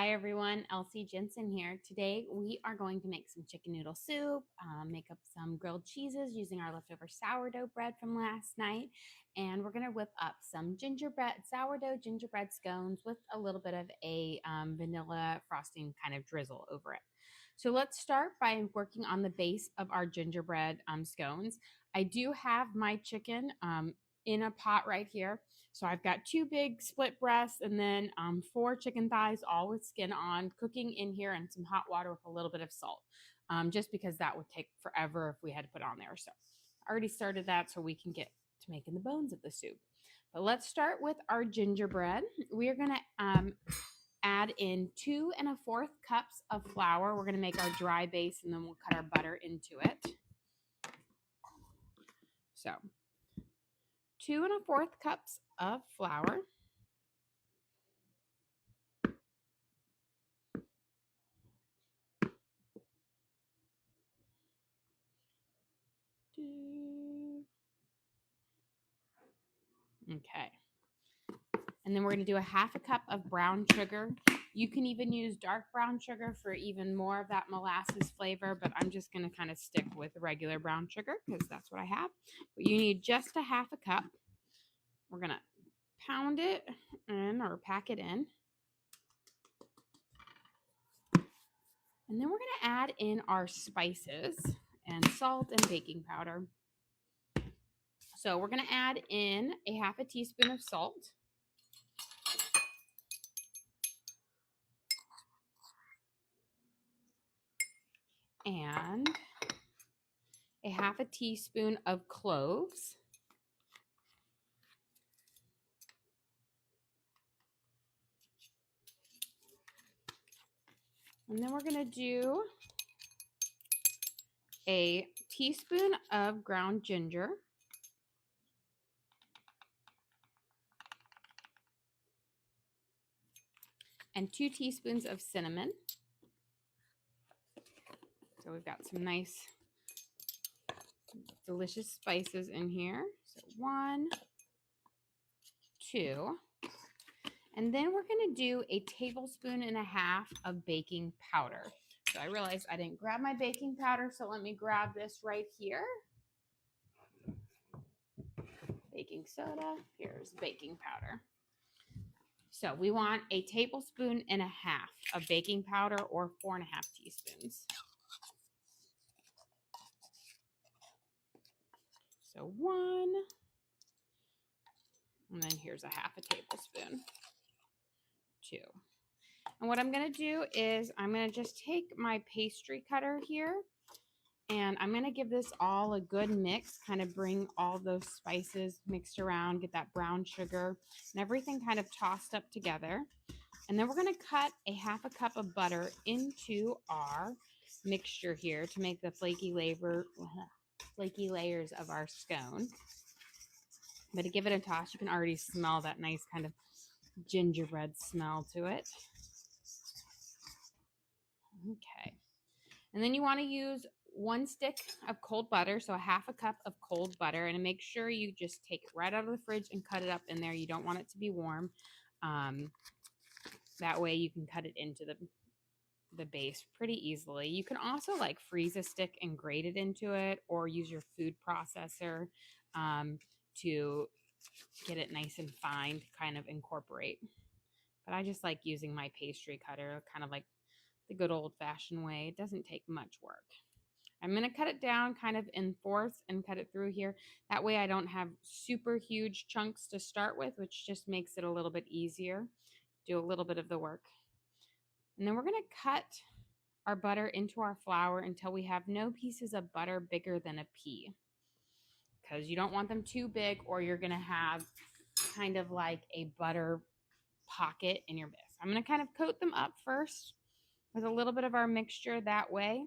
Hi everyone, Elsie Jensen here. Today we are going to make some chicken noodle soup, make up some grilled cheeses using our leftover sourdough bread from last night, and we're going to whip up some sourdough gingerbread scones with a little bit of a vanilla frosting kind of drizzle over it. So let's start by working on the base of our gingerbread scones. I do have my chicken in a pot right here. So I've got 2 big split breasts and then 4 chicken thighs, all with skin on, cooking in here in some hot water with a little bit of salt, just because that would take forever if we had to put it on there. So I already started that so we can get to making the bones of the soup. But let's start with our gingerbread. We are going to add in 2 1/4 cups of flour. We're going to make our dry base and then we'll cut our butter into it. So 2 1/4 cups of flour. Okay. And then we're going to do a 1/2 cup of brown sugar. You can even use dark brown sugar for even more of that molasses flavor, but I'm just going to kind of stick with regular brown sugar because that's what I have. But you need just a 1/2 cup. We're going to pound it in or pack it in. And then we're going to add in our spices and salt and baking powder. So we're going to add in a 1/2 teaspoon of salt. And a 1/2 teaspoon of cloves. And then we're going to do a teaspoon of ground ginger. And 2 teaspoons of cinnamon. So we've got some nice, delicious spices in here. So 1, 2. And then we're going to do a 1.5 tablespoons of baking powder. So I realized I didn't grab my baking powder, so let me grab this right here. Baking soda, here's baking powder. So we want a 1.5 tablespoons of baking powder or 4.5 teaspoons. So 1, and then here's a 1/2 tablespoon. 2. And what I'm going to do is I'm going to just take my pastry cutter here and I'm going to give this all a good mix, kind of bring all those spices mixed around, get that brown sugar and everything kind of tossed up together. And then we're going to cut a 1/2 cup of butter into our mixture here to make the flaky layers of our scone. But to give it a toss, you can already smell that nice kind of gingerbread smell to it. Okay. And then you want to use 1 stick of cold butter, so a 1/2 cup of cold butter, and make sure you just take it right out of the fridge and cut it up in there. You don't want it to be warm. That way you can cut it into the base pretty easily. You can also like freeze a stick and grate it into it or use your food processor to get it nice and fine to kind of incorporate. But I just like using my pastry cutter, kind of like the good old-fashioned way. It doesn't take much work. I'm going to cut it down kind of in fourths and cut it through here. That way I don't have super huge chunks to start with, which just makes it a little bit easier. Do a little bit of the work. And then we're going to cut our butter into our flour until we have no pieces of butter bigger than a pea. Because you don't want them too big or you're going to have kind of like a butter pocket in your base. I'm going to kind of coat them up first with a little bit of our mixture. That way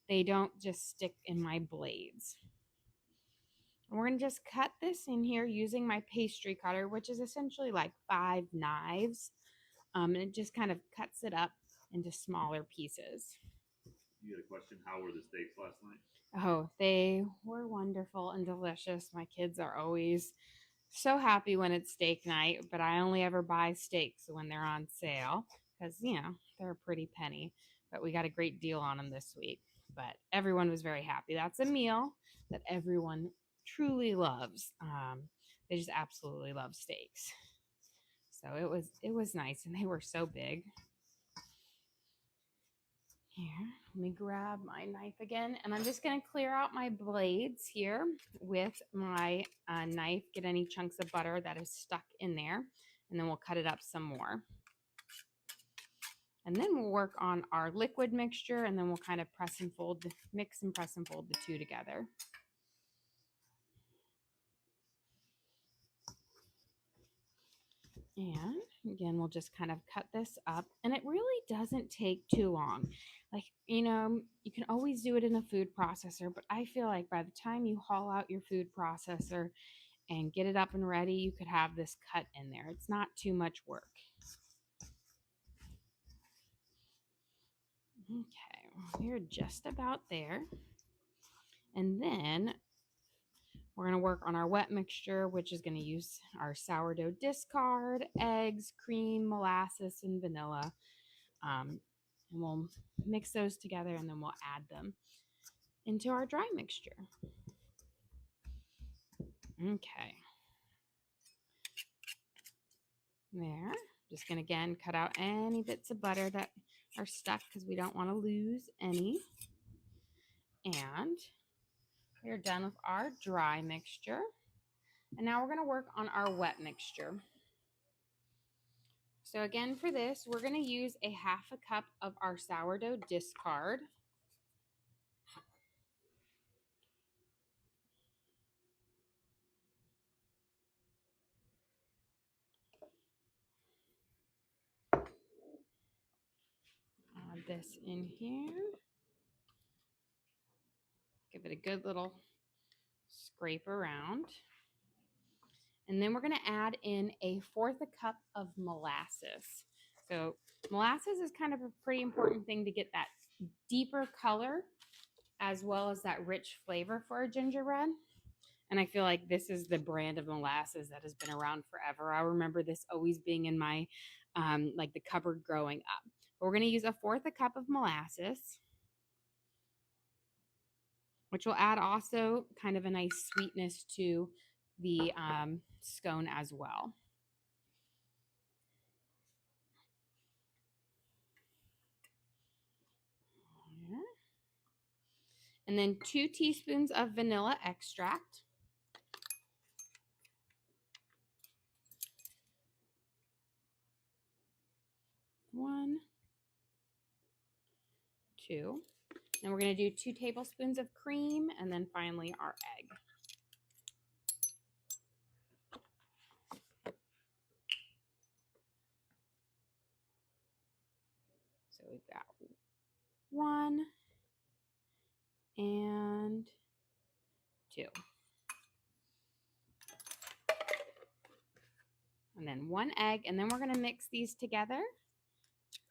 they don't just stick in my blades. And we're going to just cut this in here using my pastry cutter, which is essentially like 5 knives. And it just kind of cuts it up into smaller pieces. You had a question, how were the steaks last night? Oh, they were wonderful and delicious. My kids are always so happy when it's steak night, but I only ever buy steaks when they're on sale because, they're a pretty penny, but we got a great deal on them this week. But everyone was very happy. That's a meal that everyone truly loves. They just absolutely love steaks. So it was nice, and they were so big. Here, let me grab my knife again, and I'm just going to clear out my blades here with my knife, get any chunks of butter that is stuck in there, and then we'll cut it up some more. And then we'll work on our liquid mixture, and then we'll kind of mix and press and fold the two together. And again, we'll just kind of cut this up, and it really doesn't take too long. Like, you can always do it in a food processor, but I feel like by the time you haul out your food processor and get it up and ready, you could have this cut in there. It's not too much work. Okay, we're just about there. And then we're going to work on our wet mixture, which is going to use our sourdough discard, eggs, cream, molasses, and vanilla. And we'll mix those together, and then we'll add them into our dry mixture. Okay. There. Just going to, again, cut out any bits of butter that are stuck because we don't want to lose any. And we're done with our dry mixture. And now we're going to work on our wet mixture. So again, for this, we're going to use a 1/2 cup of our sourdough discard. Add this in here. Give it a good little scrape around. And then we're going to add in a 1/4 cup of molasses. So molasses is kind of a pretty important thing to get that deeper color as well as that rich flavor for a gingerbread. And I feel like this is the brand of molasses that has been around forever. I remember this always being in my, like the cupboard growing up. But we're going to use a 1/4 cup of molasses, which will add also kind of a nice sweetness to the scone as well. And then 2 teaspoons of vanilla extract. 1, 2. And we're going to do 2 tablespoons of cream, and then finally our egg. So we've got 1 and 2. And then 1 egg, and then we're going to mix these together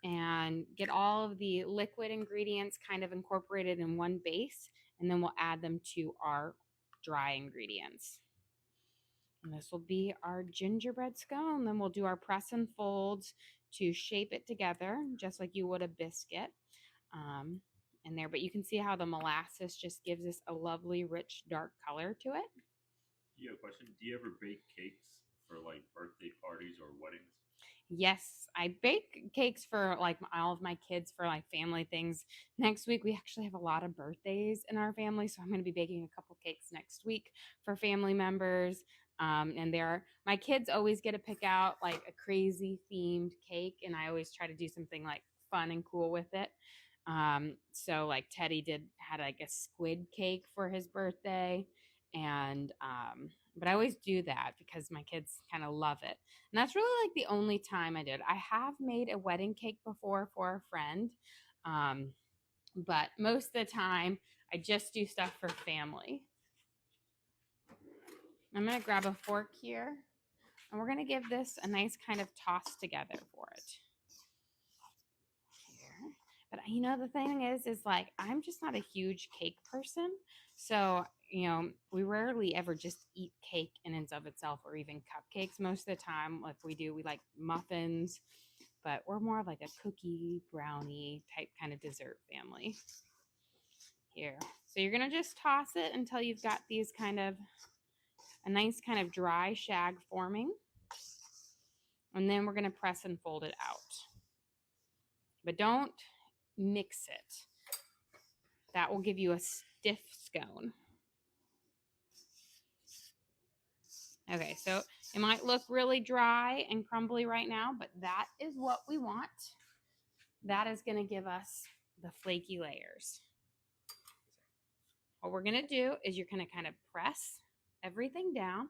and get all of the liquid ingredients kind of incorporated in one base, and then we'll add them to our dry ingredients. And this will be our gingerbread scone. Then we'll do our press and folds to shape it together, just like you would a biscuit in there. But you can see how the molasses just gives us a lovely, rich, dark color to it. Do you have a question? Do you ever bake cakes for like birthday parties or weddings? Yes, I bake cakes for like all of my kids for like family things. Next week, we actually have a lot of birthdays in our family, so I'm going to be baking a couple cakes next week for family members. And my kids always get to pick out like a crazy themed cake, and I always try to do something like fun and cool with it. So like Teddy had like a squid cake for his birthday, and but I always do that because my kids kind of love it. And that's really like the only time I did. I have made a wedding cake before for a friend, but most of the time I just do stuff for family. I'm going to grab a fork here, and we're going to give this a nice kind of toss together for it. Here. But the thing is like, I'm just not a huge cake person. So, we rarely ever just eat cake in and of itself, or even cupcakes. Most of the time, if we do, we like muffins. but we're more of like a cookie brownie type kind of dessert family here. So you're going to just toss it until you've got these kind of a nice kind of dry shag forming. And then we're going to press and fold it out. But don't mix it. That will give you a stiff scone. Okay, so it might look really dry and crumbly right now, but that is what we want. That is going to give us the flaky layers. What we're going to do is you're going to kind of press everything down,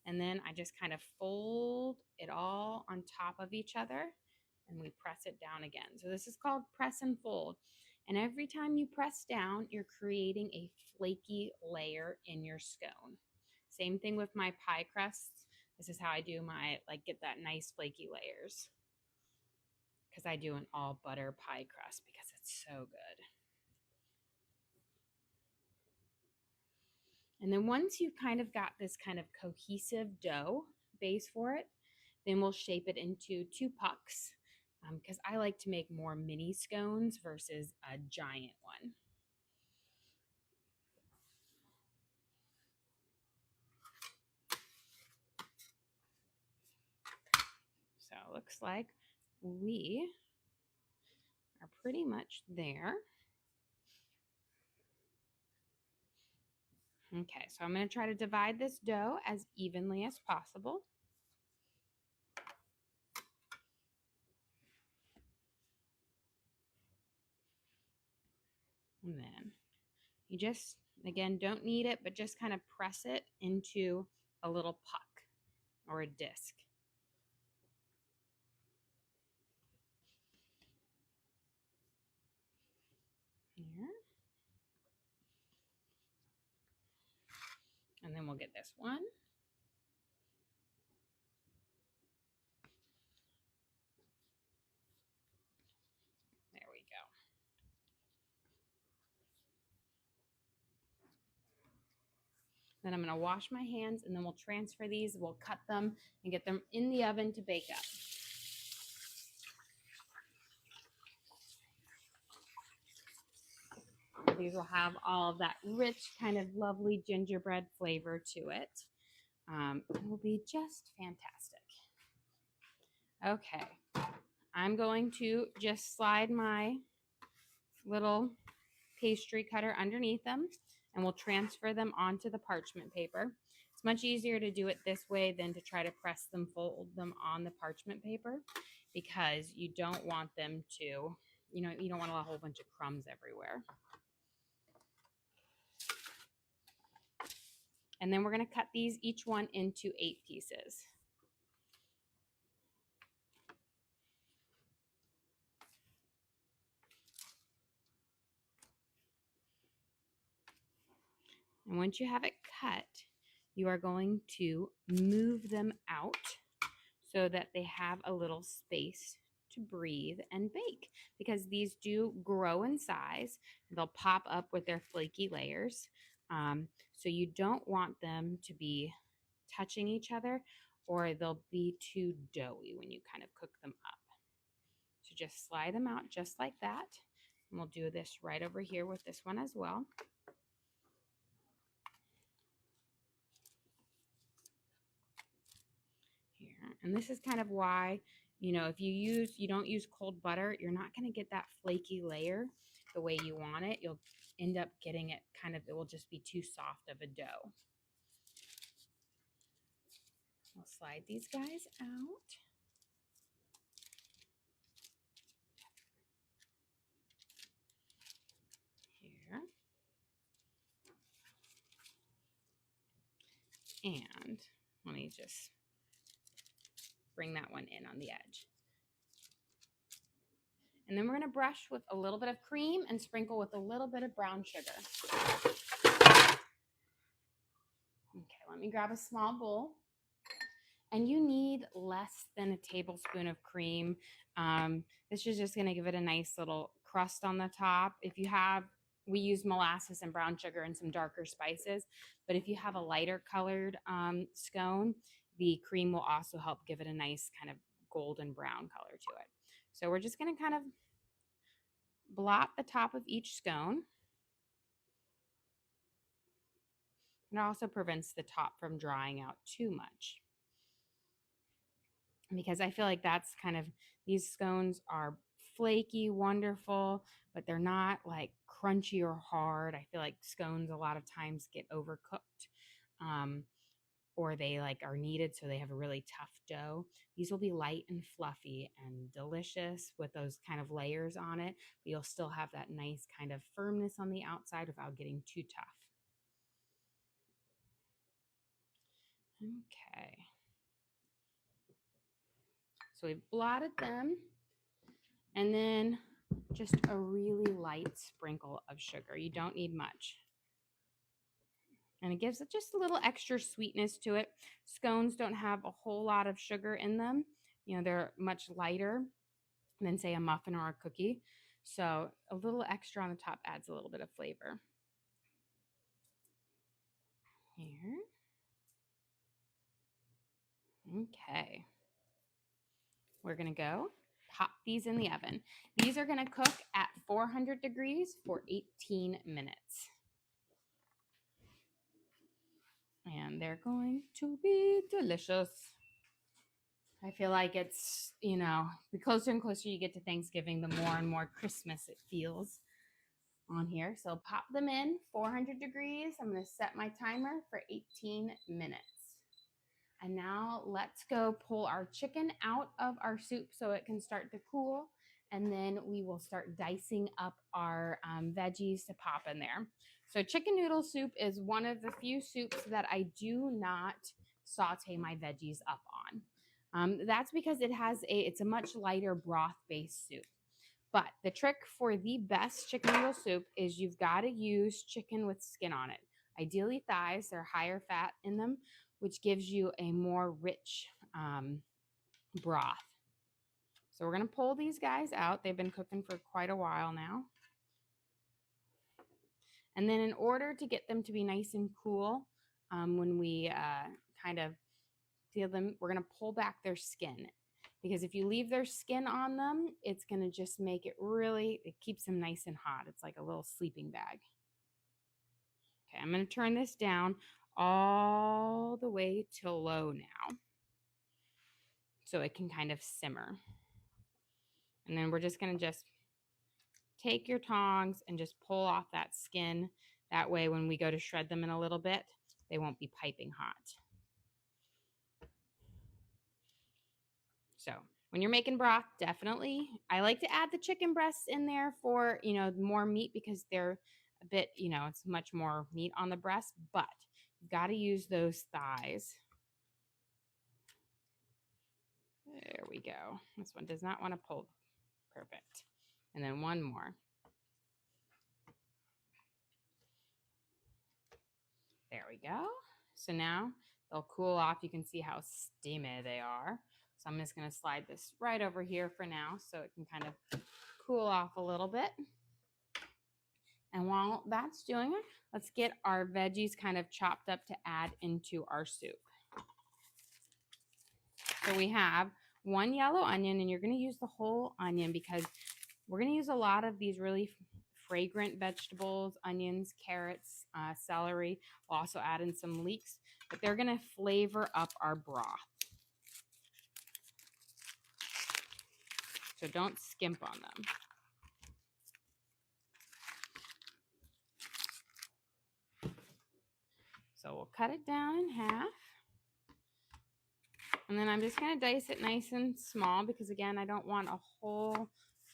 and then I just kind of fold it all on top of each other, and we press it down again. So this is called press and fold. And every time you press down, you're creating a flaky layer in your scone. Same thing with my pie crusts. This is how I do my, like, get that nice flaky layers. Because I do an all butter pie crust because it's so good. And then once you've kind of got this kind of cohesive dough base for it, then we'll shape it into 2 pucks because I like to make more mini scones versus a giant one. So it looks like we are pretty much there. Okay, so I'm going to try to divide this dough as evenly as possible. And then you just, again, don't knead it, but just kind of press it into a little puck or a disc. Here. And then we'll get this one. There we go. Then I'm going to wash my hands, and then we'll transfer these. We'll cut them and get them in the oven to bake up. These will have all of that rich, kind of lovely gingerbread flavor to it. It will be just fantastic. Okay, I'm going to just slide my little pastry cutter underneath them, and we'll transfer them onto the parchment paper. It's much easier to do it this way than to try to press them, fold them on the parchment paper, because you don't want them to, you don't want a whole bunch of crumbs everywhere. And then we're going to cut these each one into 8 pieces. And once you have it cut, you are going to move them out so that they have a little space to breathe and bake, because these do grow in size. They'll pop up with their flaky layers. So you don't want them to be touching each other, or they'll be too doughy when you kind of cook them up. So just slide them out just like that. And we'll do this right over here with this one as well. Here. And this is kind of why, if you don't use cold butter, you're not going to get that flaky layer the way you want it. You'll end up getting it it will just be too soft of a dough. We'll slide these guys out. Here. And let me just bring that one in on the edge. And then we're going to brush with a little bit of cream and sprinkle with a little bit of brown sugar. Okay, let me grab a small bowl. And you need less than a tablespoon of cream. This is just going to give it a nice little crust on the top. We use molasses and brown sugar and some darker spices. But if you have a lighter colored scone, the cream will also help give it a nice kind of golden brown color to it. So we're just going to kind of blot the top of each scone. It also prevents the top from drying out too much. Because I feel like that's kind of, these scones are flaky, wonderful, but they're not like crunchy or hard. I feel like scones a lot of times get overcooked, or they like are kneaded so they have a really tough dough. These will be light and fluffy and delicious with those kind of layers on it, but you'll still have that nice kind of firmness on the outside without getting too tough. Okay. So we've blotted them, and then just a really light sprinkle of sugar. You don't need much. And it gives it just a little extra sweetness to it. Scones don't have a whole lot of sugar in them. You know, they're much lighter than, say, a muffin or a cookie. So a little extra on the top adds a little bit of flavor. Here. Okay. We're going to go pop these in the oven. These are going to cook at 400 degrees for 18 minutes. And they're going to be delicious. I feel like it's, you know, the closer and closer you get to Thanksgiving, the more and more Christmas it feels on here. So pop them in 400 degrees. I'm going to set my timer for 18 minutes. And now let's go pull our chicken out of our soup so it can start to cool. And then we will start dicing up our veggies to pop in there. So chicken noodle soup is one of the few soups that I do not saute my veggies up on. That's because it's a much lighter broth-based soup. But the trick for the best chicken noodle soup is you've got to use chicken with skin on it. Ideally thighs, they're higher fat in them, which gives you a more rich broth. So we're going to pull these guys out. They've been cooking for quite a while now. And then in order to get them to be nice and cool, when we kind of feel them, we're going to pull back their skin. Because if you leave their skin on them, it's going to just make it it keeps them nice and hot. It's like a little sleeping bag. Okay, I'm going to turn this down all the way to low now, so it can kind of simmer. And then we're just going to just take your tongs and just pull off that skin. That way, when we go to shred them in a little bit, they won't be piping hot. So when you're making broth, definitely, I like to add the chicken breasts in there for, you know, more meat because they're a bit, you know, it's much more meat on the breast, but you've got to use those thighs. There we go. This one does not want to pull. Perfect. And then one more. There we go. So now they'll cool off. You can see how steamy they are. So I'm just going to slide this right over here for now so it can kind of cool off a little bit. And while that's doing it, let's get our veggies kind of chopped up to add into our soup. So we have one yellow onion, and you're going to use the whole onion because we're going to use a lot of these really fragrant vegetables, onions, carrots, celery. We'll also add in some leeks, but they're going to flavor up our broth. So don't skimp on them. So we'll cut it down in half. And then I'm just going to dice it nice and small because, again, I don't want a whole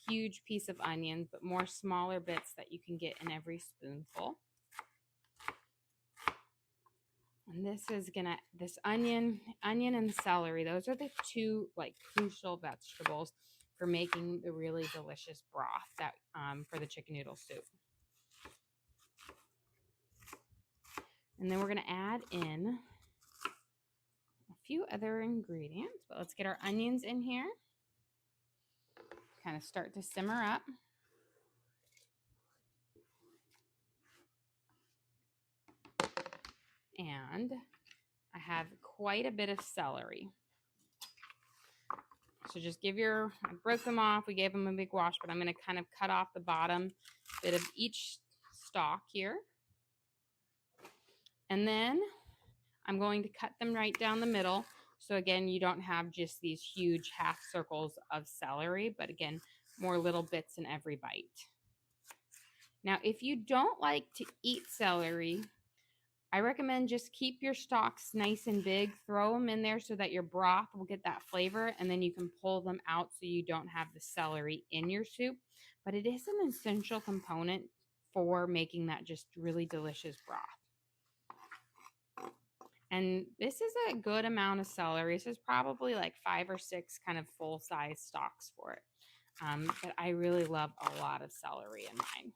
huge piece of onions, but more smaller bits that you can get in every spoonful. And this onion and celery, those are the two like crucial vegetables for making the really delicious broth that for the chicken noodle soup. And then we're going to add in a few other ingredients, but let's get our onions in here. Kind of start to simmer up. And I have quite a bit of celery. So just I broke them off. We gave them a big wash, but I'm going to kind of cut off the bottom bit of each stalk here. And then I'm going to cut them right down the middle. So again, you don't have just these huge half circles of celery, but again, more little bits in every bite. Now, if you don't like to eat celery, I recommend just keep your stalks nice and big, throw them in there so that your broth will get that flavor, and then you can pull them out so you don't have the celery in your soup. But it is an essential component for making that just really delicious broth. And this is a good amount of celery. This is probably like 5 or 6 kind of full-size stalks for it. But I really love a lot of celery in mine.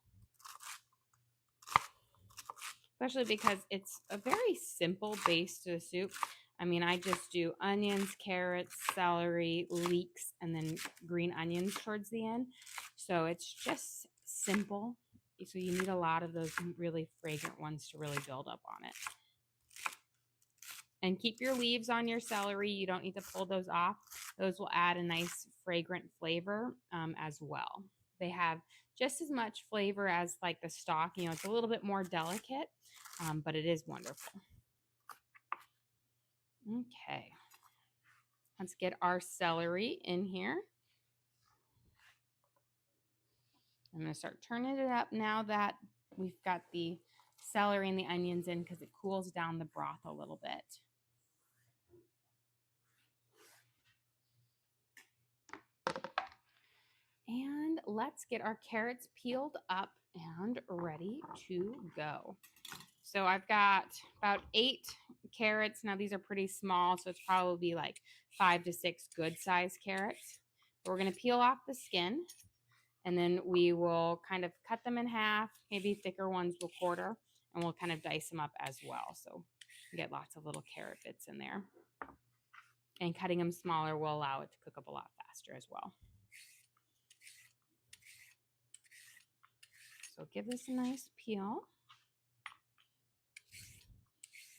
Especially because it's a very simple base to the soup. I mean, I just do onions, carrots, celery, leeks, and then green onions towards the end. So it's just simple. So you need a lot of those really fragrant ones to really build up on it. And keep your leaves on your celery. You don't need to pull those off. Those will add a nice fragrant flavor as well. They have just as much flavor as like the stalk. You know, it's a little bit more delicate, but it is wonderful. Okay. Let's get our celery in here. I'm going to start turning it up now that we've got the celery and the onions in because it cools down the broth a little bit. And let's get our carrots peeled up and ready to go. So I've got about 8 carrots. Now these are pretty small, so it's probably like 5 to 6 good sized carrots. But we're going to peel off the skin, and then we will kind of cut them in half. Maybe thicker ones we'll quarter, and we'll kind of dice them up as well. So you get lots of little carrot bits in there. And cutting them smaller will allow it to cook up a lot faster as well. So give this a nice peel.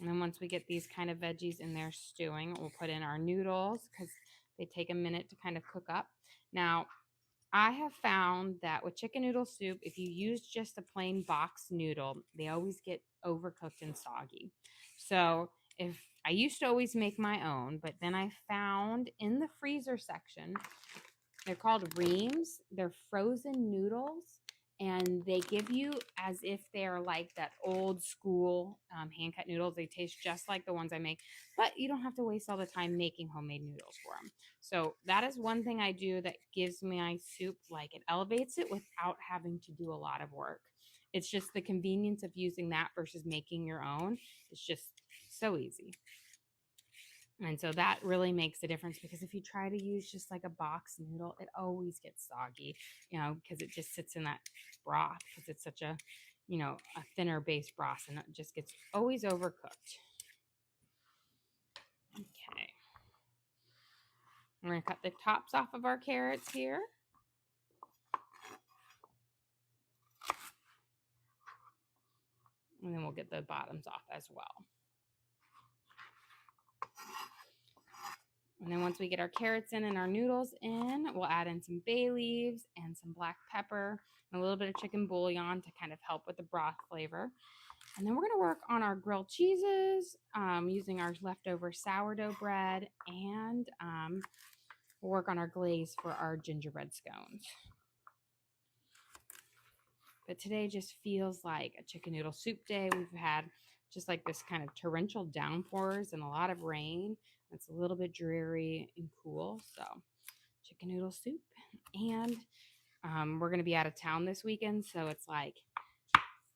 And then once we get these kind of veggies in there stewing, we'll put in our noodles because they take a minute to kind of cook up. Now, I have found that with chicken noodle soup, if you use just a plain box noodle, they always get overcooked and soggy. So if I used to always make my own, but then I found in the freezer section, they're called Reames. They're frozen noodles. And they give you as if they're like that old school hand-cut noodles. They taste just like the ones I make, but you don't have to waste all the time making homemade noodles for them. So that is one thing I do that gives my soup, like it elevates it without having to do a lot of work. It's just the convenience of using that versus making your own. It's just so easy. And so that really makes a difference because if you try to use just like a box noodle, it always gets soggy, you know, because it just sits in that broth because it's such a, you know, a thinner base broth and it just gets always overcooked. Okay. We're going to cut the tops off of our carrots here. And then we'll get the bottoms off as well. And then once we get our carrots in and our noodles in, we'll add in some bay leaves and some black pepper and a little bit of chicken bouillon to kind of help with the broth flavor. And then we're going to work on our grilled cheeses using our leftover sourdough bread, and we'll work on our glaze for our gingerbread scones. But today just feels like a chicken noodle soup day. We've had just like this kind of torrential downpours and a lot of rain. It's a little bit dreary and cool. So chicken noodle soup. And we're going to be out of town this weekend. So it's like,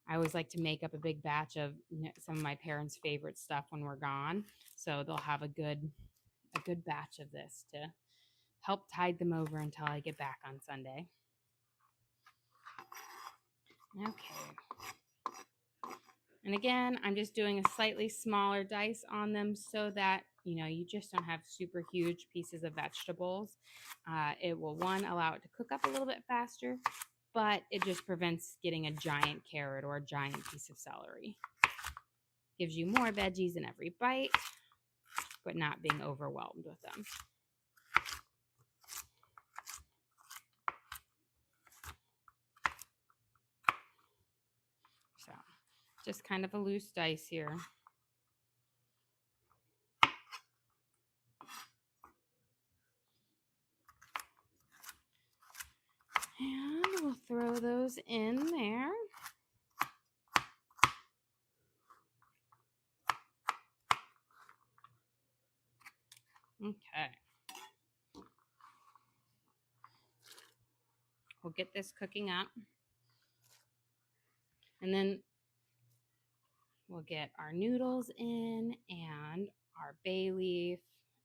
I always like to make up a big batch of some of my parents' favorite stuff when we're gone. So they'll have a good batch of this to help tide them over until I get back on Sunday. Okay. And again, I'm just doing a slightly smaller dice on them so that, you know, you just don't have super huge pieces of vegetables. It will, one, allow it to cook up a little bit faster, but it just prevents getting a giant carrot or a giant piece of celery. Gives you more veggies in every bite, but not being overwhelmed with them. just kind of a loose dice here. And we'll throw those in there. Okay. We'll get this cooking up. And then we'll get our noodles in and our bay leaf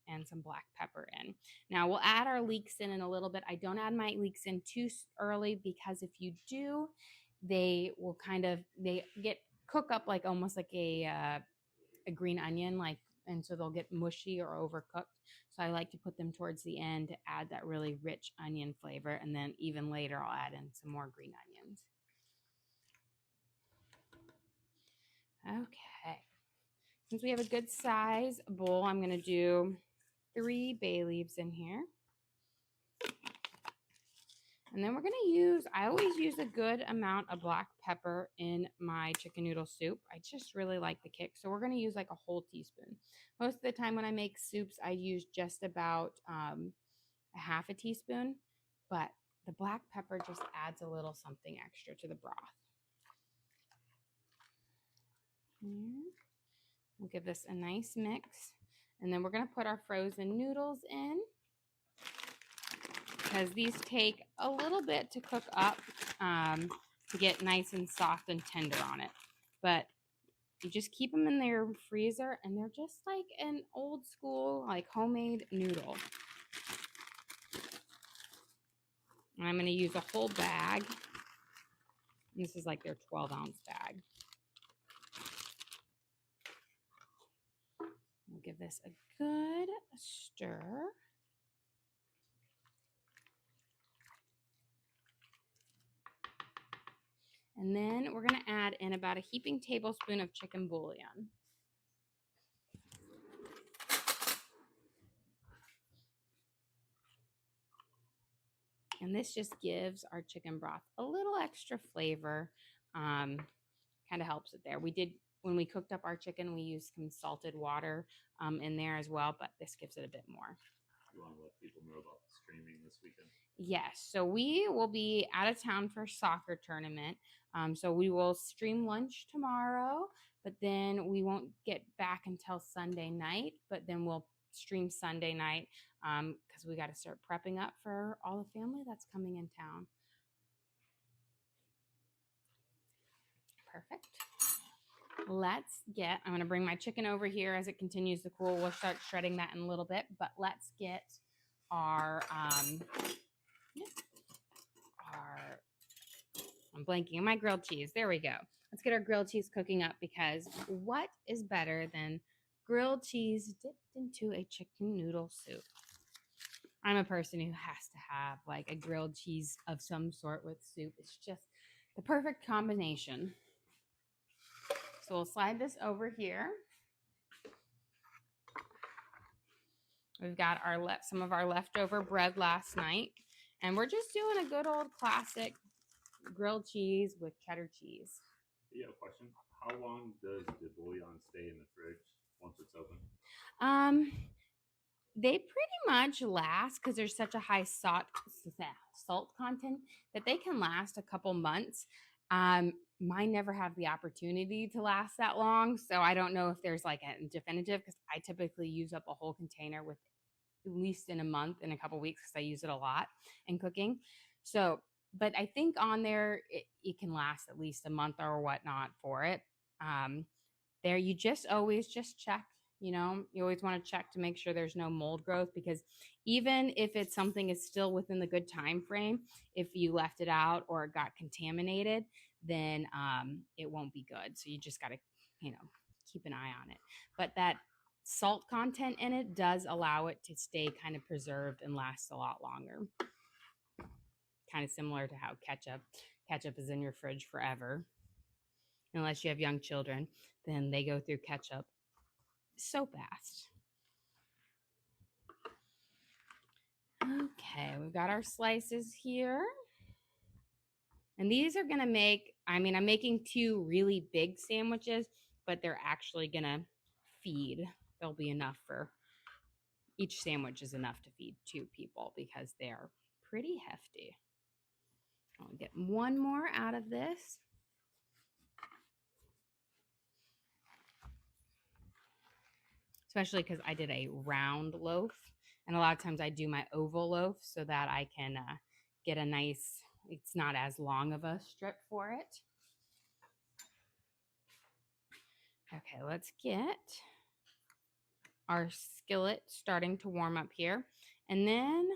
and some black pepper in. Now we'll add our leeks in a little bit. I don't add my leeks in too early because if you do, they will they cook up like almost like a green onion, and so they'll get mushy or overcooked. So I like to put them towards the end to add that really rich onion flavor. And then even later, I'll add in some more green onions. Okay. Since we have a good size bowl, I'm going to do 3 bay leaves in here. And then we're going to I always use a good amount of black pepper in my chicken noodle soup. I just really like the kick. So we're going to use like a whole teaspoon. Most of the time when I make soups, I use just about a half a teaspoon. But the black pepper just adds a little something extra to the broth. We'll give this a nice mix. And then we're going to put our frozen noodles in, because these take a little bit to cook up to get nice and soft and tender on it. But you just keep them in their freezer, and they're just like an old school, like homemade noodle. And I'm going to use a whole bag. This is like their 12-ounce bag. We'll give this a good stir. And then we're going to add in about a heaping tablespoon of chicken bouillon. And this just gives our chicken broth a little extra flavor. Kind of helps it there. When we cooked up our chicken, we used some salted water in there as well, but this gives it a bit more. You want to let people know about the streaming this weekend? Yes. So we will be out of town for a soccer tournament. So we will stream lunch tomorrow, but then we won't get back until Sunday night, but then we'll stream Sunday night because we got to start prepping up for all the family that's coming in town. Perfect. I'm going to bring my chicken over here as it continues to cool. We'll start shredding that in a little bit, but let's get I'm blanking on my grilled cheese. There we go. Let's get our grilled cheese cooking up, because what is better than grilled cheese dipped into a chicken noodle soup? I'm a person who has to have like a grilled cheese of some sort with soup. It's just the perfect combination. So we'll slide this over here. We've got some of our leftover bread last night, and we're just doing a good old classic grilled cheese with cheddar cheese. Yeah, question. How long does the bouillon stay in the fridge once it's open? They pretty much last, because there's such a high salt content, that they can last a couple months. Mine never have the opportunity to last that long, so I don't know if there's like a definitive, because I typically use up a whole container with at least in a month, in a couple weeks, because I use it a lot in cooking. So, but I think on there it can last at least a month or whatnot for it. There, you just always just check. You always want to check to make sure there's no mold growth, because even if it's something is still within the good time frame, if you left it out or it got contaminated, then it won't be good. So you just got to, keep an eye on it. But that salt content in it does allow it to stay kind of preserved and last a lot longer. Kind of similar to how ketchup is in your fridge forever. Unless you have young children, then they go through ketchup so fast. Okay, we've got our slices here. And these are going to make, I mean, I'm making 2 really big sandwiches, but they're actually going to feed. There'll be enough for each sandwich is enough to feed 2 people because they're pretty hefty. I'll get one more out of this. Especially because I did a round loaf. And a lot of times I do my oval loaf so that I can get a nice, it's not as long of a strip for it. Okay, let's get our skillet starting to warm up here. And then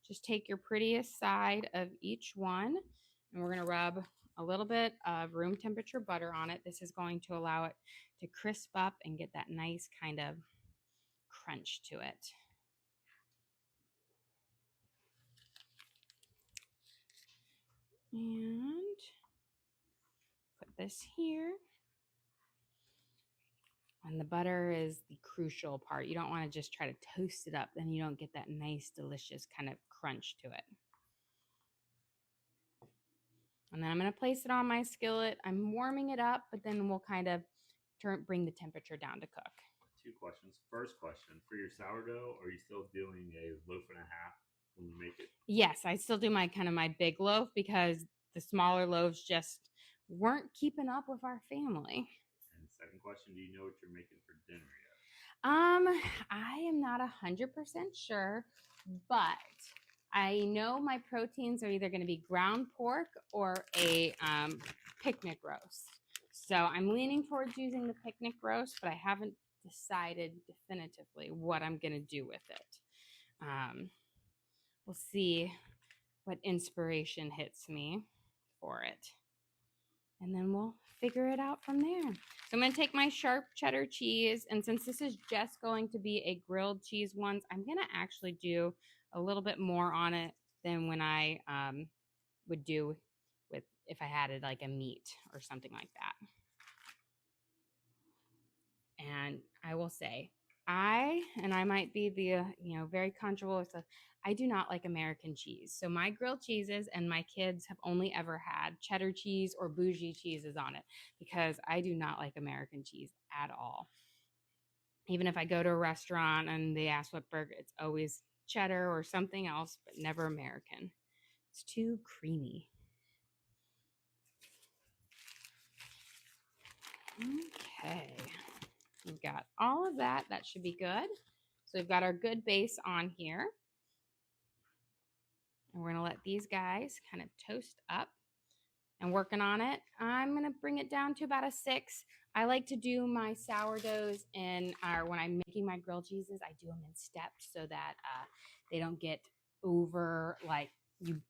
just take your prettiest side of each one and we're going to rub a little bit of room temperature butter on it. This is going to allow it to crisp up and get that nice kind of crunch to it. And put this here. And the butter is the crucial part. You don't want to just try to toast it up. Then you don't get that nice, delicious kind of crunch to it. And then I'm going to place it on my skillet. I'm warming it up, but then we'll kind of bring the temperature down to cook. 2 questions. First question, for your sourdough, are you still doing a loaf and a half when you make it? Yes, I still do my kind of my big loaf because the smaller loaves just weren't keeping up with our family. And second question, do you know what you're making for dinner yet? I am not 100% sure, but I know my proteins are either going to be ground pork or a picnic roast. So I'm leaning towards using the picnic roast, but I haven't decided definitively what I'm going to do with it. We'll see what inspiration hits me for it. And then we'll figure it out from there. So I'm going to take my sharp cheddar cheese. And since this is just going to be a grilled cheese ones, I'm going to actually do a little bit more on it than when I would do with if I had it like a meat or something like that. And I will say, I might be the, very controversial. I do not like American cheese. So my grilled cheeses and my kids have only ever had cheddar cheese or bougie cheeses on it because I do not like American cheese at all. Even if I go to a restaurant and they ask what burger, it's always cheddar or something else, but never American. It's too creamy. Okay. We've got all of that. That should be good. So we've got our good base on here. And we're going to let these guys kind of toast up and working on it. I'm going to bring it down to about a 6. I like to do my sourdoughs when I'm making my grilled cheeses, I do them in steps so that they don't get over, like you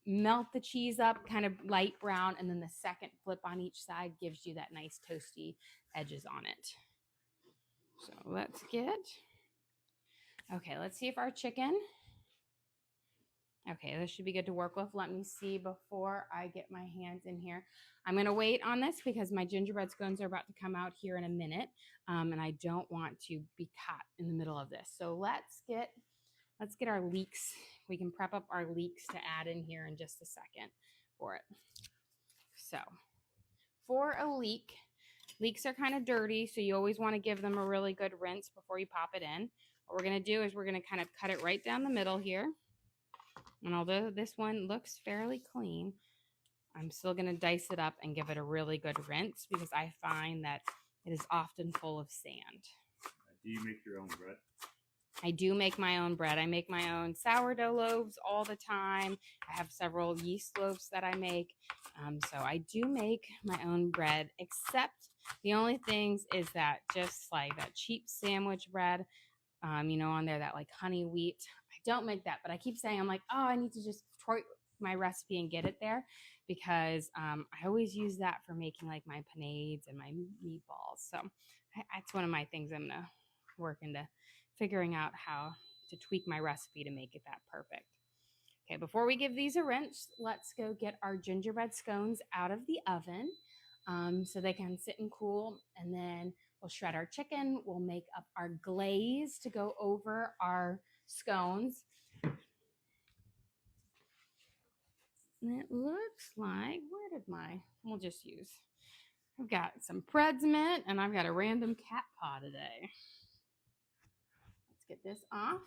melt the cheese up kind of light brown and then the second flip on each side gives you that nice toasty edges on it. So let's see if our chicken, okay, this should be good to work with. Let me see before I get my hands in here. I'm going to wait on this because my gingerbread scones are about to come out here in a minute, and I don't want to be caught in the middle of this. So let's get our leeks. We can prep up our leeks to add in here in just a second for it. So for a leek, leeks are kind of dirty, so you always want to give them a really good rinse before you pop it in. What we're going to do is we're going to kind of cut it right down the middle here. And although this one looks fairly clean, I'm still going to dice it up and give it a really good rinse because I find that it is often full of sand. Do you make your own bread? I do make my own bread. I make my own sourdough loaves all the time. I have several yeast loaves that I make. So I do make my own bread, except the only things is that just like that cheap sandwich bread, on there, that like honey wheat. I don't make that, but I keep saying, I'm like, oh, I need to just tweak my recipe and get it there because I always use that for making like my panades and my meatballs. So that's one of my things I'm going to work into figuring out how to tweak my recipe to make it that perfect. Okay, before we give these a rinse, let's go get our gingerbread scones out of the oven so they can sit and cool. And then we'll shred our chicken. We'll make up our glaze to go over our scones. And it looks like, we'll just use, I've got some Predsmint and I've got a random cat paw today. Let's get this off.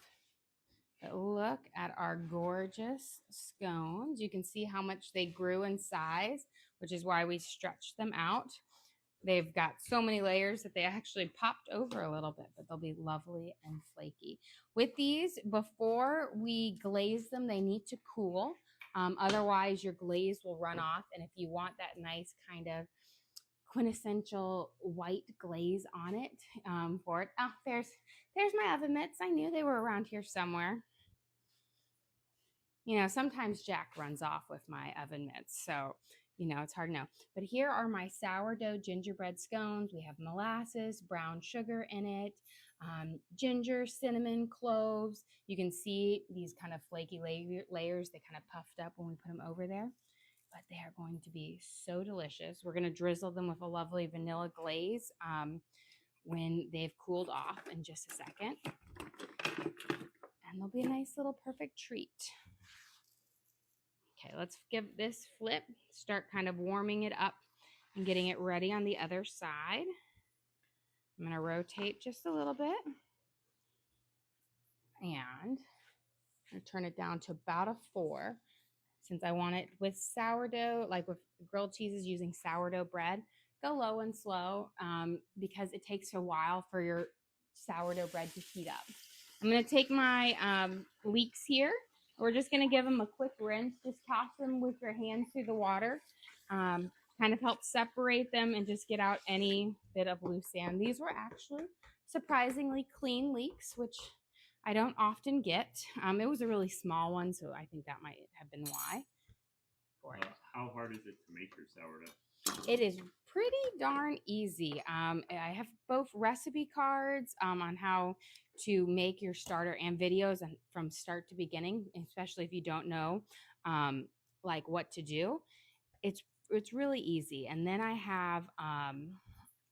But look at our gorgeous scones. You can see how much they grew in size, which is why we stretched them out. They've got so many layers that they actually popped over a little bit, but they'll be lovely and flaky. With these, before we glaze them, they need to cool. Otherwise, your glaze will run off. And if you want that nice kind of quintessential white glaze on it for it. Oh, there's my oven mitts. I knew they were around here somewhere. You know, sometimes Jack runs off with my oven mitts, so you know, it's hard to know. But here are my sourdough gingerbread scones. We have molasses, brown sugar in it, ginger, cinnamon, cloves. You can see these kind of flaky layers. They kind of puffed up when we put them over there. But they are going to be so delicious. We're going to drizzle them with a lovely vanilla glaze when they've cooled off in just a second. And they'll be a nice little perfect treat. Okay, let's give this flip, start kind of warming it up and getting it ready on the other side. I'm going to rotate just a little bit. And I'm going to turn it down to about a 4. Since I want it with sourdough, like with grilled cheeses using sourdough bread, go low and slow because it takes a while for your sourdough bread to heat up. I'm going to take my leeks here. We're just going to give them a quick rinse. Just toss them with your hands through the water. Kind of help separate them and just get out any bit of loose sand. These were actually surprisingly clean leeks, which I don't often get. It was a really small one, so I think that might have been why. How hard is it to make your sourdough? It is pretty darn easy. I have both recipe cards on how to make your starter and videos and from start to beginning, especially if you don't know like what to do. It's really easy. And then I have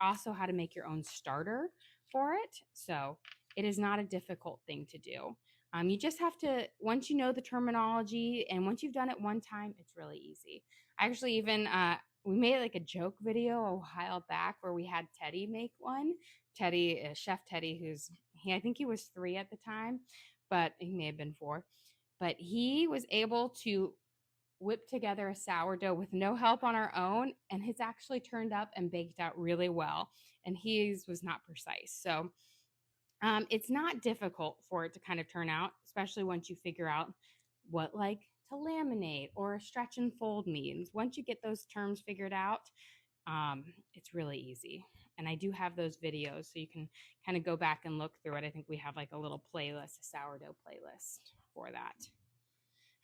also how to make your own starter for it. So it is not a difficult thing to do. You just have to, once you know the terminology and once you've done it one time, it's really easy. I actually even, we made like a joke video a while back where we had Teddy make one. Teddy, Chef Teddy, I think he was 3 at the time, but he may have been 4. But he was able to whip together a sourdough with no help on our own, and his actually turned up and baked out really well. And his was not precise. So it's not difficult for it to kind of turn out, especially once you figure out what like to laminate or stretch and fold means. Once you get those terms figured out, it's really easy. And I do have those videos, so you can kind of go back and look through it. I think we have like a little playlist, a sourdough playlist for that.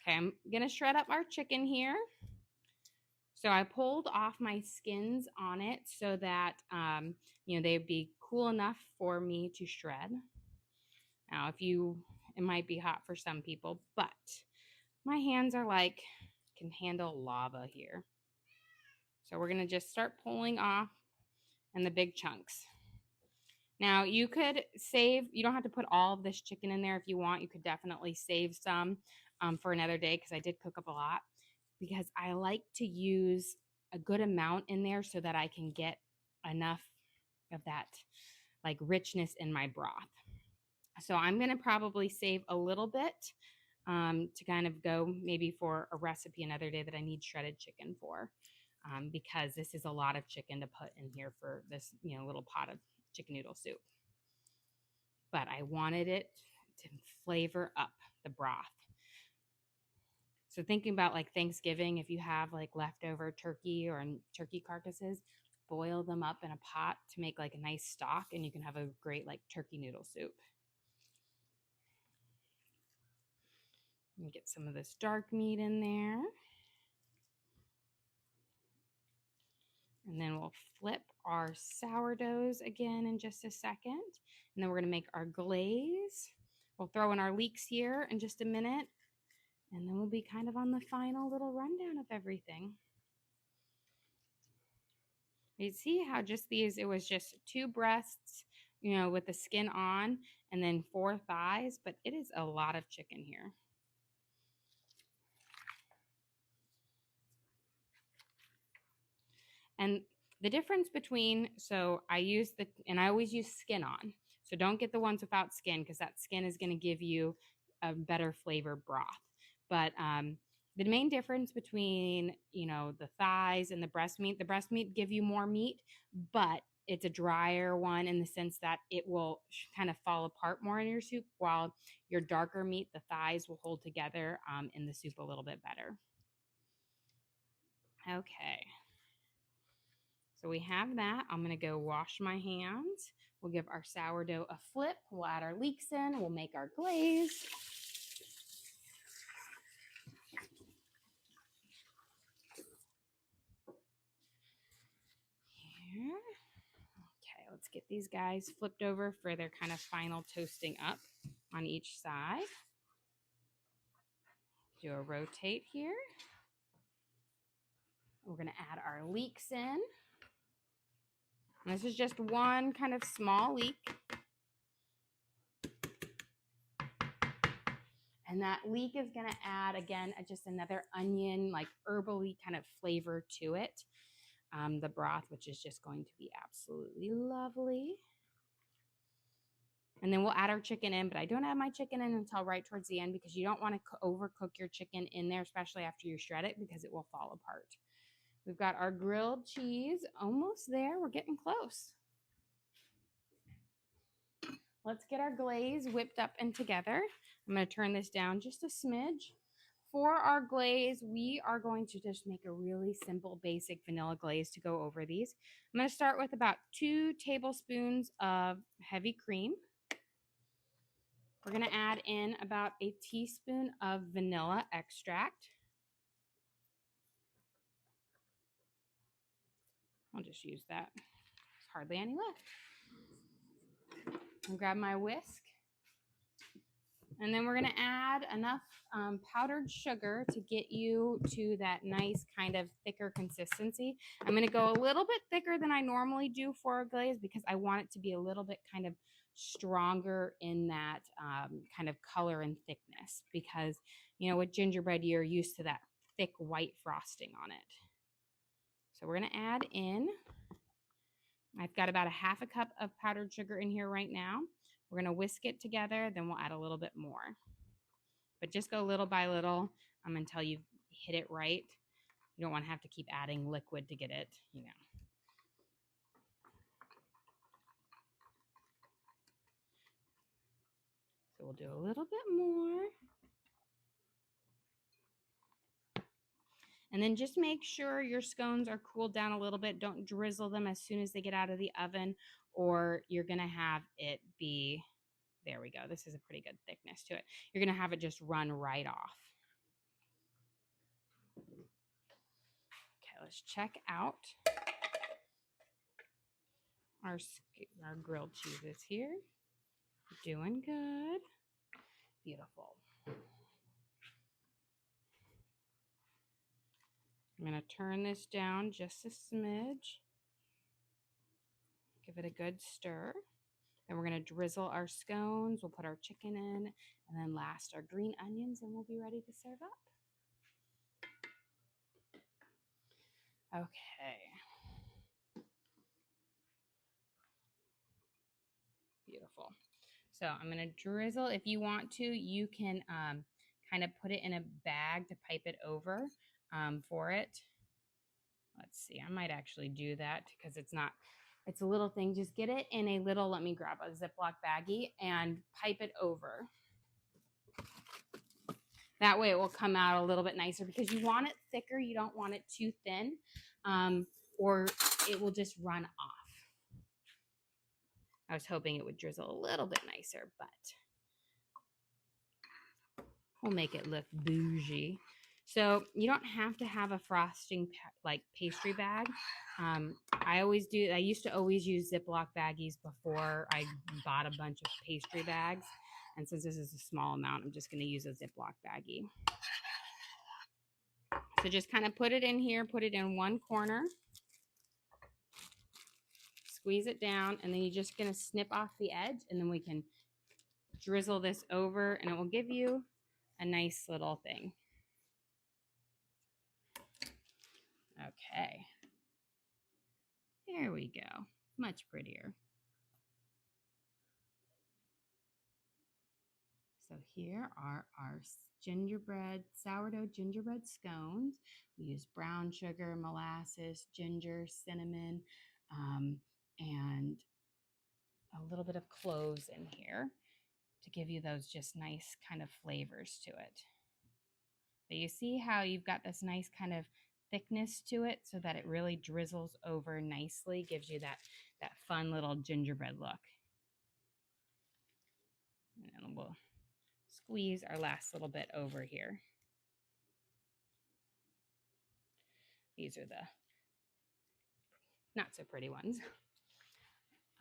Okay, I'm going to shred up our chicken here. So I pulled off my skins on it so that, they'd be cool enough for me to shred. Now, it might be hot for some people, but my hands are can handle lava here. So we're going to just start pulling off and the big chunks. Now, you could save, you don't have to put all of this chicken in there if you want. You could definitely save some for another day because I did cook up a lot. Because I like to use a good amount in there so that I can get enough of that like richness in my broth. So I'm going to probably save a little bit to kind of go maybe for a recipe another day that I need shredded chicken for because this is a lot of chicken to put in here for this little pot of chicken noodle soup. But I wanted it to flavor up the broth. So thinking about like Thanksgiving, if you have like leftover turkey or turkey carcasses, boil them up in a pot to make like a nice stock and you can have a great like turkey noodle soup. And get some of this dark meat in there. And then we'll flip our sourdoughs again in just a second. And then we're going to make our glaze. We'll throw in our leeks here in just a minute. And then we'll be kind of on the final little rundown of everything. You see how it was just 2 breasts, with the skin on, and then 4 thighs, but it is a lot of chicken here. And the difference between, so I use and I always use skin on. So don't get the ones without skin because that skin is going to give you a better flavor broth. But the main difference between, the thighs and the breast meat give you more meat, but it's a drier one in the sense that it will kind of fall apart more in your soup, while your darker meat, the thighs, will hold together in the soup a little bit better. Okay. So we have that. I'm going to go wash my hands. We'll give our sourdough a flip. We'll add our leeks in. We'll make our glaze. Here. Okay, let's get these guys flipped over for their kind of final toasting up on each side. Do a rotate here. We're going to add our leeks in. And this is just one kind of small leek. And that leek is going to add, again, just another onion, like herbally kind of flavor to it. The broth, which is just going to be absolutely lovely. And then we'll add our chicken in, but I don't add my chicken in until right towards the end because you don't want to overcook your chicken in there, especially after you shred it, because it will fall apart. We've got our grilled cheese almost there. We're getting close. Let's get our glaze whipped up and together. I'm going to turn this down just a smidge. For our glaze, we are going to just make a really simple, basic vanilla glaze to go over these. I'm going to start with about 2 tablespoons of heavy cream. We're going to add in about a teaspoon of vanilla extract. I'll just use that. There's hardly any left. I'll grab my whisk. And then we're going to add enough powdered sugar to get you to that nice kind of thicker consistency. I'm going to go a little bit thicker than I normally do for a glaze because I want it to be a little bit kind of stronger in that kind of color and thickness because, with gingerbread, you're used to that thick white frosting on it. So we're going to add in, I've got about a half a cup of powdered sugar in here right now. We're going to whisk it together, then we'll add a little bit more. But just go little by little until you hit it right. You don't want to have to keep adding liquid to get it, So we'll do a little bit more. And then just make sure your scones are cooled down a little bit. Don't drizzle them as soon as they get out of the oven, or you're going to have it be, there we go. This is a pretty good thickness to it. You're going to have it just run right off. Okay, let's check out our grilled cheeses here. Doing good. Beautiful. I'm going to turn this down just a smidge. Give it a good stir. Then we're going to drizzle our scones. We'll put our chicken in, and then last our green onions, and we'll be ready to serve up. Okay. Beautiful. So I'm going to drizzle. If you want to, you can kind of put it in a bag to pipe it over for it. Let's see. I might actually do that because it's a little thing. Just get it in a little, let me grab a Ziploc baggie and pipe it over. That way it will come out a little bit nicer because you want it thicker. You don't want it too thin or it will just run off. I was hoping it would drizzle a little bit nicer, but we'll make it look bougie. So you don't have to have a frosting like pastry bag. I used to always use Ziploc baggies before I bought a bunch of pastry bags. And since this is a small amount, I'm just going to use a Ziploc baggie. So just kind of put it in here, put it in one corner. Squeeze it down, and then you're just going to snip off the edge, and then we can drizzle this over, and it will give you a nice little thing. Okay. Much prettier. So here are our sourdough gingerbread scones. We use brown sugar, molasses, ginger, cinnamon, and a little bit of cloves in here to give you those just nice kind of flavors to it. But you see how you've got this nice kind of thickness to it so that it really drizzles over nicely, gives you that fun little gingerbread look. And we'll squeeze our last little bit over here. These are the not so pretty ones.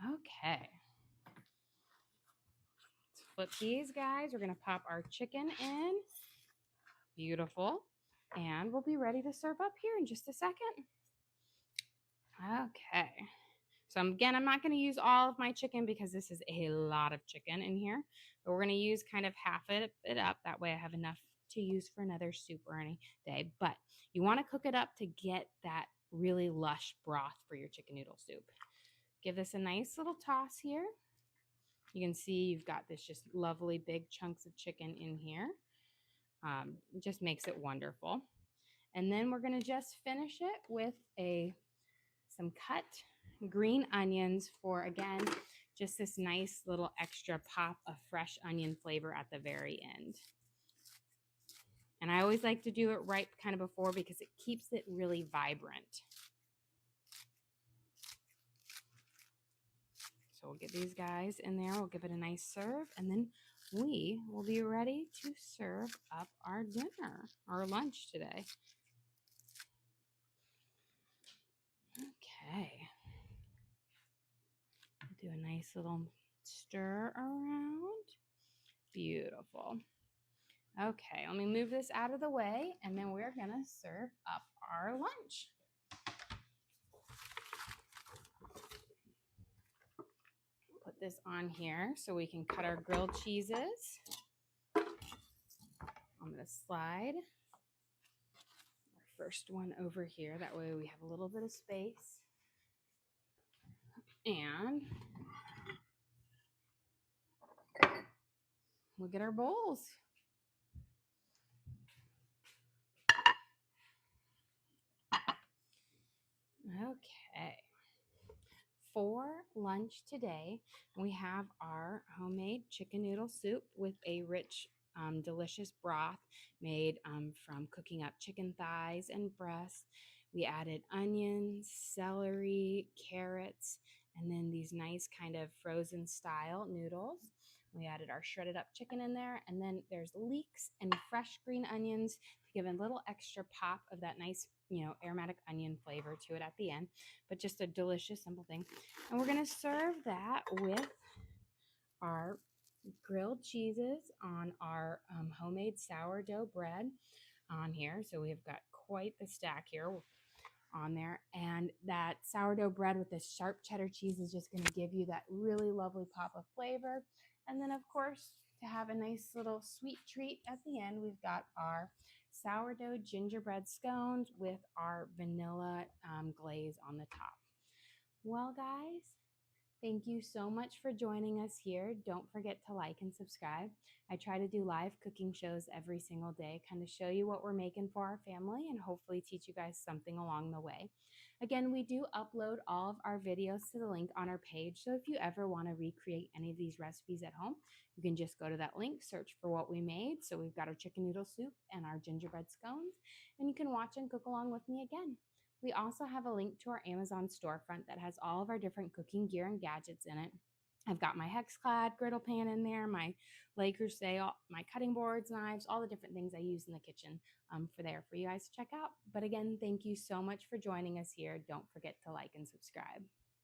Okay. Let's flip these guys. We're going to pop our chicken in. Beautiful. And we'll be ready to serve up here in just a second. Okay. So again, I'm not going to use all of my chicken because this is a lot of chicken in here. But we're going to use kind of half it up. That way I have enough to use for another soup or any day. But you want to cook it up to get that really lush broth for your chicken noodle soup. Give this a nice little toss here. You can see you've got this just lovely big chunks of chicken in here. It just makes it wonderful. And then we're going to just finish it with some cut green onions for, again, just this nice little extra pop of fresh onion flavor at the very end. And I always like to do it right kind of before because it keeps it really vibrant. So we'll get these guys in there. We'll give it a nice serve. And then we will be ready to serve up our dinner, our lunch today. Okay. Do a nice little stir around. Beautiful. Okay, let me move this out of the way, and then we're going to serve up our lunch. Put this on here so we can cut our grilled cheeses. I'm going to slide our first one over here. That way we have a little bit of space. And we'll get our bowls. Okay. For lunch today, we have our homemade chicken noodle soup with a rich, delicious broth made from cooking up chicken thighs and breasts. We added onions, celery, carrots, and then these nice kind of frozen style noodles. We added our shredded up chicken in there, and then there's leeks and fresh green onions to give a little extra pop of that nice, aromatic onion flavor to it at the end, but just a delicious, simple thing. And we're going to serve that with our grilled cheeses on our homemade sourdough bread on here. So we've got quite the stack here on there. And that sourdough bread with this sharp cheddar cheese is just going to give you that really lovely pop of flavor. And then, of course, to have a nice little sweet treat at the end, we've got our sourdough gingerbread scones with our vanilla glaze on the top. Well, guys, thank you so much for joining us here. Don't forget to like and subscribe. I try to do live cooking shows every single day, kind of show you what we're making for our family and hopefully teach you guys something along the way. Again, we do upload all of our videos to the link on our page. So if you ever want to recreate any of these recipes at home, you can just go to that link, search for what we made. So we've got our chicken noodle soup and our gingerbread scones, and you can watch and cook along with me again. We also have a link to our Amazon storefront that has all of our different cooking gear and gadgets in it. I've got my Hexclad griddle pan in there, my Le Creuset, my cutting boards, knives, all the different things I use in the kitchen for you guys to check out. But again, thank you so much for joining us here. Don't forget to like and subscribe.